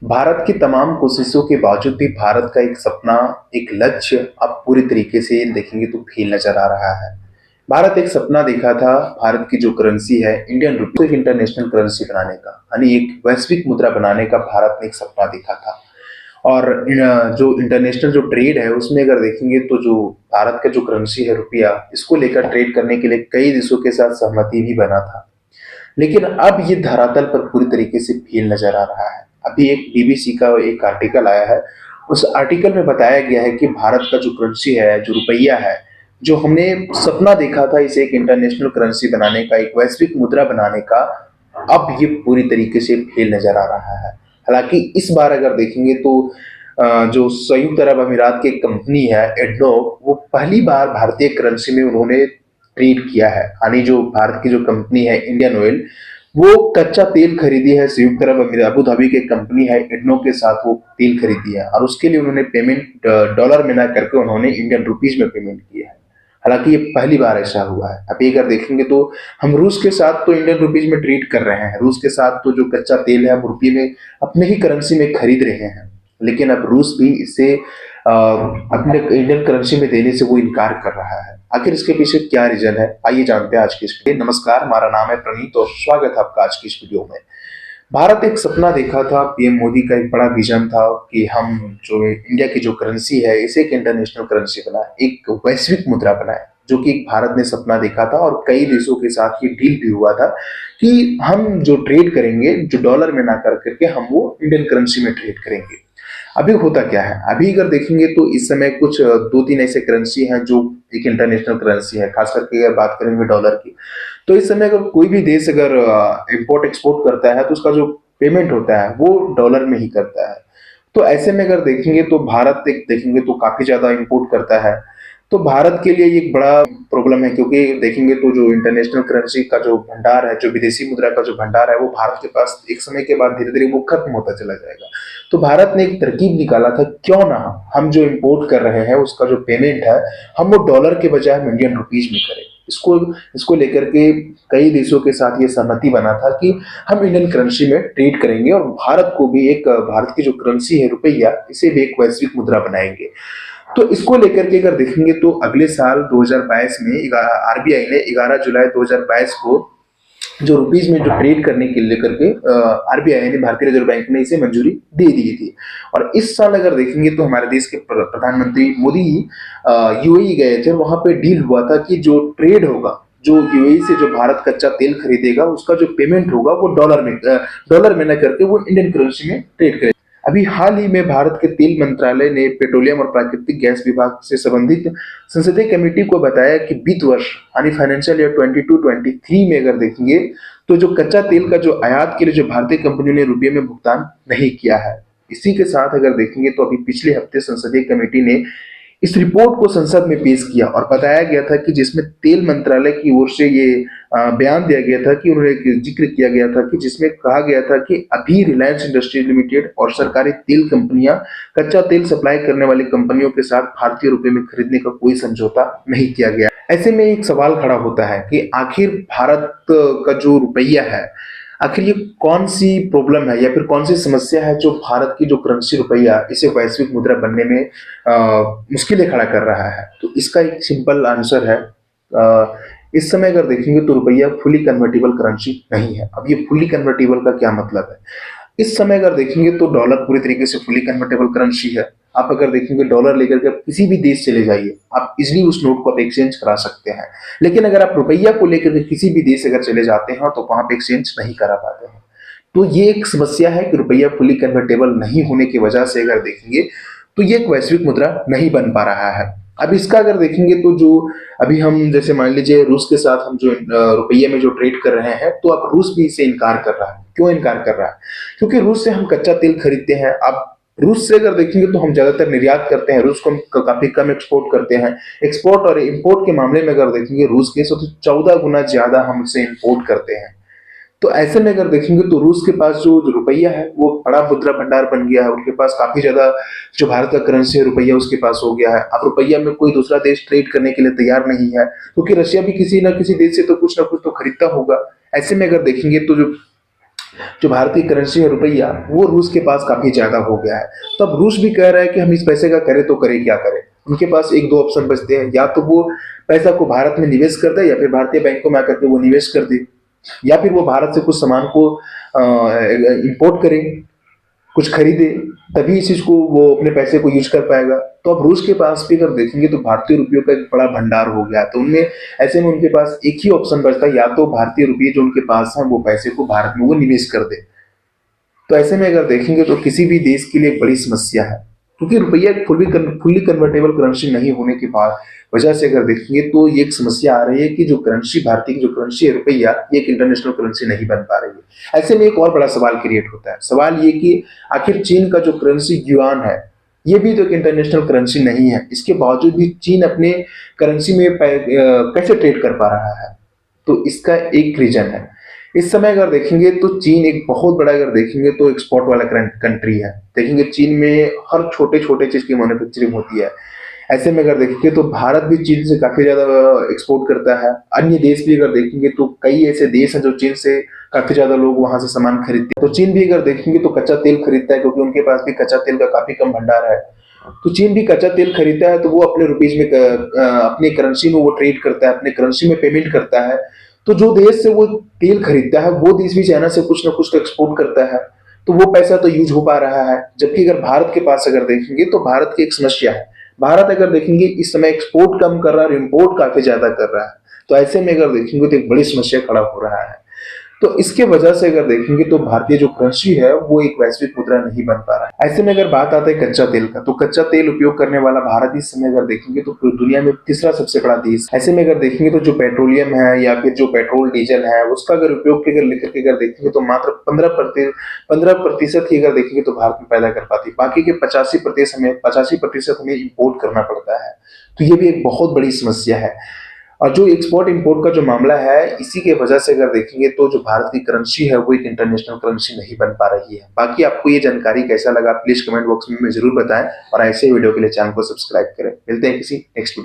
भारत की तमाम कोशिशों के बावजूद भी भारत का एक सपना, एक लक्ष्य अब पूरी तरीके से देखेंगे तो फेल नज़र आ रहा है। भारत एक सपना देखा था, भारत की जो करेंसी है इंडियन रूपी को एक इंटरनेशनल करेंसी बनाने का, यानी एक वैश्विक मुद्रा बनाने का भारत ने एक सपना देखा था। और जो इंटरनेशनल जो ट्रेड है उसमें अगर देखेंगे तो जो भारत का जो करेंसी है रुपया, इसको लेकर ट्रेड करने के लिए कई देशों के साथ सहमति भी बना था। लेकिन अब ये धरातल पर पूरी तरीके से फेल नजर आ रहा है। अभी एक बीबीसी का एक आर्टिकल आया है। उस आर्टिकल में बताया गया है कि भारत का जो करेंसी है, जो रुपया है, जो हमने सपना देखा था इसे एक इंटरनेशनल करेंसी बनाने का, एक वैश्विक मुद्रा बनाने का, अब ये पूरी तरीके से फेल नजर आ रहा है। हालांकि इस बार अगर देखेंगे तो जो संयुक्त अरब अमीरात की कंपनी है एडनोक, वो पहली बार भारतीय करेंसी में उन्होंने ट्रेड किया है। यानी जो भारत की जो कंपनी है इंडियन ऑयल, वो कच्चा तेल खरीदी है संयुक्त अरब अमीरात अबू धाबी की कंपनी है एडनो के साथ, वो तेल खरीदी है और उसके लिए उन्होंने पेमेंट डॉलर में ना करके उन्होंने इंडियन रुपीज में पेमेंट किया है। हालांकि ये पहली बार ऐसा हुआ है। अभी अगर देखेंगे तो हम रूस के साथ तो इंडियन रुपीज में ट्रेड कर रहे हैं, रूस के साथ तो जो कच्चा तेल है हम रुपये में अपने ही करेंसी में खरीद रहे हैं। लेकिन अब रूस भी इसे अपने इंडियन करेंसी में देने से वो इनकार कर रहा है। आखिर इसके पीछे क्या रीजन है, आइए जानते हैं आज की इस वीडियो। नमस्कार, हमारा नाम है प्रणीत और स्वागत है आपका आज की इस वीडियो में। भारत एक सपना देखा था, पीएम मोदी का एक बड़ा विजन था कि हम जो इंडिया की जो करेंसी है इसे एक इंटरनेशनल करेंसी बनाए, एक वैश्विक मुद्रा बनाए, जो कि भारत ने सपना देखा था और कई देशों के साथ ये डील भी हुआ था कि हम जो ट्रेड करेंगे, जो डॉलर में ना कर करके हम वो इंडियन करेंसी में ट्रेड करेंगे। अभी होता क्या है, अभी अगर देखेंगे तो इस समय कुछ दो तीन ऐसे करेंसी हैं जो एक इंटरनेशनल करेंसी है। खास करके अगर बात करेंगे डॉलर की, तो इस समय अगर कोई भी देश अगर इंपोर्ट एक्सपोर्ट करता है तो उसका जो पेमेंट होता है वो डॉलर में ही करता है। तो ऐसे में अगर देखेंगे तो भारत एक देखेंगे तो काफी ज्यादा इंपोर्ट करता है। तो भारत के लिए ये एक बड़ा प्रॉब्लम है, क्योंकि देखेंगे तो जो इंटरनेशनल करेंसी का जो भंडार है, जो विदेशी मुद्रा का जो भंडार है, वो भारत के पास एक समय के बाद धीरे धीरे वो खत्म होता चला जाएगा। तो भारत ने एक तरकीब निकाला था, क्यों ना हम जो इंपोर्ट कर रहे हैं उसका जो पेमेंट है हम वो डॉलर के बजाय हम इंडियन रुपीज में करें। इसको इसको लेकर के कई देशों के साथ ये सहमति बना था कि हम इंडियन करेंसी में ट्रेड करेंगे और भारत को भी एक भारत की जो करेंसी है रुपया, इसे भी एक वैश्विक मुद्रा बनाएंगे। तो इसको लेकर के अगर देखेंगे तो अगले साल 2022 में आरबीआई ने 11 जुलाई 2022 को जो रुपीज में जो ट्रेड करने के लेकर के आरबीआई ने, भारतीय रिजर्व बैंक ने इसे मंजूरी दे दी थी। और इस साल अगर देखेंगे तो हमारे देश के प्रधानमंत्री मोदी यूएई गए थे, वहां पे डील हुआ था कि जो ट्रेड होगा, जो यूएई से जो भारत कच्चा तेल खरीदेगा उसका जो पेमेंट होगा वो डॉलर में न करके वो इंडियन करेंसी में ट्रेड करेगा। अभी हाल ही में भारत के तेल मंत्रालय ने पेट्रोलियम और प्राकृतिक गैस विभाग से संबंधित संसदीय कमेटी को बताया कि बीत वर्ष यानी फाइनेंशियल ईयर 22-23 में अगर देखेंगे तो जो कच्चा तेल का जो आयात के लिए जो भारतीय कंपनियों ने रुपये में भुगतान नहीं किया है। इसी के साथ अगर देखेंगे तो अभी पिछले हफ्ते संसदीय कमेटी ने इस रिपोर्ट को संसद में पेश किया और बताया गया था कि जिसमें तेल मंत्रालय की ओर से ये बयान दिया गया था कि उन्होंने जिक्र किया गया था कि जिसमें कहा गया था कि अभी रिलायंस इंडस्ट्रीज लिमिटेड और सरकारी तेल कंपनियां कच्चा तेल सप्लाई करने वाली कंपनियों के साथ भारतीय रुपए में खरीदने का कोई समझौता नहीं किया गया। ऐसे में एक सवाल खड़ा होता है कि आखिर भारत का जो रुपया है, आखिर ये कौन सी प्रॉब्लम है या फिर कौन सी समस्या है जो भारत की जो करेंसी रुपया इसे वैश्विक मुद्रा बनने में मुश्किलें खड़ा कर रहा है। तो इसका एक सिंपल आंसर है, इस समय अगर देखेंगे तो रुपया फुली कन्वर्टेबल करेंसी नहीं है। अब ये फुली कन्वर्टेबल का क्या मतलब है, इस समय अगर देखेंगे तो डॉलर पूरी तरीके से फुली कन्वर्टेबल करेंसी है। आप अगर देखेंगे डॉलर लेकर के किसी भी देश चले जाइए, आप इजिली उस नोट को आप एक्सचेंज करा सकते हैं। लेकिन अगर आप रुपया को लेकर के किसी भी देश अगर चले जाते हैं तो वहां पे एक्सचेंज नहीं करा पाते हैं। तो ये एक समस्या है कि रुपया फुली कन्वर्टेबल नहीं होने की वजह से अगर देखेंगे तो ये एक वैश्विक मुद्रा नहीं बन पा रहा है। अब इसका अगर देखेंगे तो जो अभी हम जैसे मान लीजिए रूस के साथ हम जो रुपये में जो ट्रेड कर रहे हैं, तो अब रूस भी इसे इनकार कर रहा है। क्यों इनकार कर रहा है, क्योंकि रूस से हम कच्चा तेल खरीदते हैं। अब रूस से अगर देखेंगे तो हम ज्यादातर निर्यात करते हैं, रूस को हम काफी कम एक्सपोर्ट करते हैं। एक्सपोर्ट और इंपोर्ट के मामले में अगर देखेंगे रूस के तो 14 गुना ज्यादा हम इसे इंपोर्ट करते हैं। तो ऐसे में अगर देखेंगे तो रूस के पास जो रुपया है वो बड़ा मुद्रा भंडार बन गया है, उनके पास काफी ज्यादा जो भारत का करेंसी है रुपया उसके पास हो गया है। अब रुपया में कोई दूसरा देश ट्रेड करने के लिए तैयार नहीं है, क्योंकि रशिया भी किसी ना किसी देश से तो कुछ ना कुछ तो खरीदता होगा। ऐसे में अगर देखेंगे तो जो जो भारतीय करेंसी है रुपया, वो रूस के पास काफी ज्यादा हो गया है। तो अब रूस भी कह रहा है कि हम इस पैसे का करें तो करें क्या करें। उनके पास एक दो ऑप्शन बचते हैं, या तो वो पैसा को भारत में निवेश कर दे, या फिर भारतीय बैंकों में आकर के वो निवेश कर दे, या फिर वो भारत से कुछ सामान को इंपोर्ट करे, कुछ खरीदे, तभी इस चीज को वो अपने पैसे को यूज कर पाएगा। तो अब रूस के पास भी अगर देखेंगे तो भारतीय रुपयों का एक बड़ा भंडार हो गया है। तो उनमें ऐसे में उनके पास एक ही ऑप्शन बचता है, या तो भारतीय रुपये जो उनके पास है वो पैसे को भारत में वो निवेश कर दे। तो ऐसे में अगर देखेंगे तो किसी भी देश के लिए एक बड़ी समस्या है, क्योंकि रुपया फुल्ली कन्वर्टेबल करेंसी नहीं होने के बाद वजह से अगर देखेंगे तो ये एक समस्या आ रही है कि जो करेंसी, भारतीय की जो करेंसी है रुपया, ये एक इंटरनेशनल करेंसी नहीं बन पा रही है। ऐसे में एक और बड़ा सवाल क्रिएट होता है। सवाल ये कि आखिर चीन का जो करेंसी युआन है, ये भी तो एक इंटरनेशनल करेंसी नहीं है, इसके बावजूद भी चीन अपने करेंसी में कैसे ट्रेड कर पा रहा है। तो इसका एक रीजन है। इस समय अगर देखेंगे तो चीन एक बहुत बड़ा, अगर देखेंगे तो एक्सपोर्ट वाला कंट्री है। देखेंगे चीन में हर छोटे छोटे चीज की मैन्युफैक्चरिंग होती है। ऐसे में अगर देखेंगे तो भारत भी चीन से काफी ज्यादा एक्सपोर्ट करता है। अन्य देश भी अगर देखेंगे तो कई ऐसे देश हैं जो चीन से काफी ज्यादा लोग वहां से सामान खरीदते हैं। तो चीन भी अगर देखेंगे तो कच्चा तेल खरीदता है, क्योंकि उनके पास भी कच्चा तेल का काफी कम भंडार है। तो चीन भी कच्चा तेल खरीदता है, तो वो अपने रुपीज में अपनी करेंसी में वो ट्रेड करता है, अपने करेंसी में पेमेंट करता है। तो जो देश से वो तेल खरीदता है वो देश भी चाइना से कुछ ना कुछ तो एक्सपोर्ट करता है, तो वो पैसा तो यूज हो पा रहा है। जबकि अगर भारत के पास अगर देखेंगे तो भारत की एक समस्या है। भारत अगर देखेंगे इस समय एक्सपोर्ट कम कर रहा है और इम्पोर्ट काफी ज्यादा कर रहा है। तो ऐसे में अगर देखेंगे तो एक बड़ी समस्या खड़ा हो रहा है। तो इसके वजह से अगर देखेंगे तो भारतीय जो करेंसी है वो एक वैश्विक मुद्रा नहीं बन पा रहा है। ऐसे में अगर बात आता है कच्चा तेल का, तो कच्चा तेल उपयोग करने वाला भारत इस समय अगर देखेंगे तो पूरी दुनिया में तीसरा सबसे बड़ा देश। ऐसे में अगर देखेंगे तो जो पेट्रोलियम है या फिर जो पेट्रोल डीजल है उसका अगर उपयोग के अगर लेकर के अगर देखेंगे तो मात्र 15% ही अगर देखेंगे तो भारत में पैदा कर पाती है। बाकी के 85% हमें इम्पोर्ट करना पड़ता है। तो ये भी एक बहुत बड़ी समस्या है। और जो एक्सपोर्ट इंपोर्ट का जो मामला है, इसी के वजह से अगर देखेंगे तो जो भारत की करेंसी है वो एक इंटरनेशनल करेंसी नहीं बन पा रही है। बाकी आपको ये जानकारी कैसा लगा प्लीज कमेंट बॉक्स में जरूर बताएं, और ऐसे वीडियो के लिए चैनल को सब्सक्राइब करें। मिलते हैं किसी नेक्स्ट वीडियो।